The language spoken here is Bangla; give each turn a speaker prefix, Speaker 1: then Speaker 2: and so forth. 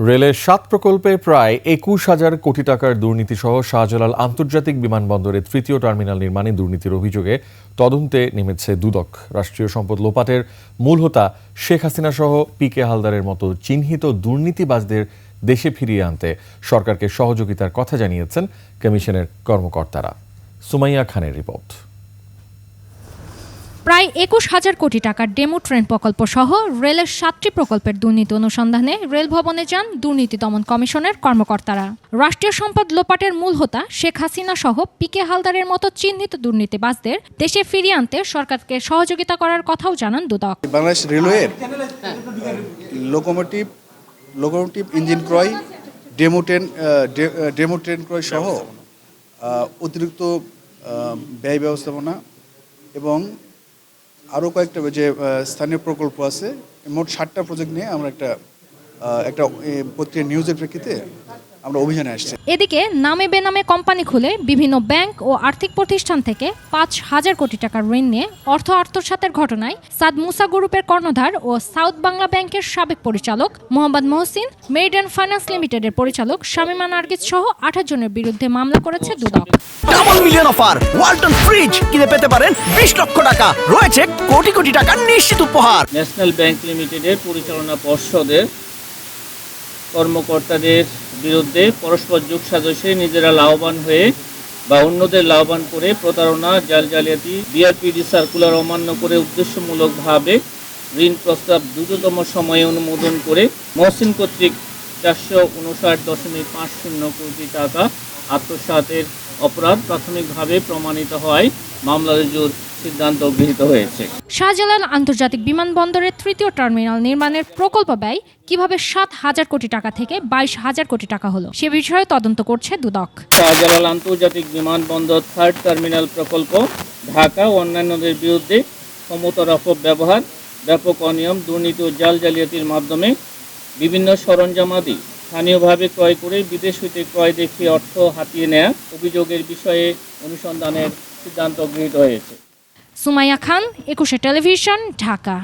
Speaker 1: রেলের ৭ প্রকল্পে প্রায় ২১,০০০ কোটি টাকার দুর্নীতিসহ শাহজালাল আন্তর্জাতিক বিমানবন্দরের তৃতীয় টার্মিনাল নির্মাণে দুর্নীতির অভিযোগে তদন্তে নেমেছে দুদক। রাষ্ট্রীয় সম্পদ লোপাটের মূল হোতা শেখ হাসিনা সহ পিকে হালদারের মতো চিহ্নিত দুর্নীতিবাজদের দেশে ফিরিয়ে আনতে সরকারকে সহযোগিতার কথা জানিয়েছেন কমিশনের কর্মকর্তারা। সুমাইয়া খানের রিপোর্ট।
Speaker 2: প্রায় ২১,০০০ কোটি টাকার ডেমো ট্রেন প্রকল্প সহ রেলের ৭টি প্রকল্পের দুর্নীতি অনুসন্ধানে রেল ভবনে যান দুর্নীতি দমন কমিশনের কর্মকর্তারা। রাষ্ট্রীয় সম্পদ লোপাটের মূল হোতা শেখ হাসিনা সহ পিকে হালদারের মতো চিহ্নিত দুর্নীতিবাজদের দেশে ফিরিয়ে আনতে সরকারকে সহযোগিতা করার কথাও জানান দুদক।
Speaker 3: বাংলাদেশ রেলওয়ের লোকোমোটিভ ইঞ্জিন ক্রয়, ডেমো ট্রেন ক্রয় সহ অতিরিক্ত ব্যয় ব্যবস্থাপনা এবং আরও কয়েকটা যে স্থানীয় প্রকল্প আছে, মোট ৭টা প্রজেক্ট নিয়ে আমরা একটা পত্রিকা নিউজের প্রেক্ষিতে আমরা অভিযানে আসছি।
Speaker 2: এদিকে নামে বেনামে কোম্পানি খুলে বিভিন্ন ব্যাংক ও আর্থিক প্রতিষ্ঠান থেকে ৫,০০০ কোটি টাকার ঋণ নিয়ে অর্থ আত্মসাতের ঘটনায় সাদ মুসা গ্রুপের কর্ণধার ও সাউথ বাংলা ব্যাংকের সাবেক পরিচালক মোহাম্মদ মহসিন, মেরিডিয়ান ফাইন্যান্স লিমিটেডের পরিচালক শামিমা নার্গিস সহ ২৮ জনের বিরুদ্ধে মামলা করেছে দুদক।
Speaker 4: Double million offer Walton fridge কিনে পেতে পারেন ২০ লক্ষ টাকা, রয়েছে কোটি কোটি টাকার নিশ্চিত উপহার।
Speaker 5: ন্যাশনাল ব্যাংক লিমিটেডের পরিচালনা পর্ষদের কর্মকর্তাদের বিরুদ্ধে পরস্পর যোগসাজশে নিজেরা লাভবান হয়ে বা অন্যদের লাভবান করে প্রতারণা, জালিয়াতি, বিআরপিডি সার্কুলার অমান্য করে উদ্দেশ্যমূলকভাবে ঋণ প্রস্তাব দ্রুততম সময়ে অনুমোদন করে মহসিন কর্তৃক ৪৫৯.৫০ কোটি টাকা আত্মসাতের অপরাধ প্রাথমিকভাবে প্রমাণিত হয় মামলা রুজুর সিদ্ধান্ত গৃহীত হয়েছে।
Speaker 2: শাহজালাল আন্তর্জাতিক বিমানবন্দরের তৃতীয় টার্মিনাল নির্মাণের প্রকল্প ব্যয় কিভাবে ৭,০০০ কোটি টাকা থেকে ২২,০০০ কোটি টাকা হলো সে বিষয়ে তদন্ত করছে দুদক।
Speaker 5: শাহজালাল আন্তর্জাতিক বিমানবন্দর থার্ড টার্মিনাল প্রকল্প ঢাকা ও অন্যান্যদের বিরুদ্ধে ক্ষমতার অপব্যবহার, ব্যাপক অনিয়ম, দুর্নীতি ও জালিয়াতির মাধ্যমে বিভিন্ন সরঞ্জামাদি স্থানীয়ভাবে ক্রয় করে বিদেশ হইতে ক্রয় দেখিয়ে অর্থ হাতিয়ে নেয়া অভিযোগের বিষয়ে অনুসন্ধানের সিদ্ধান্ত গৃহীত হয়েছে।
Speaker 2: সুমাইয়া খান, ২১ টেলিভিশন, ঢাকা।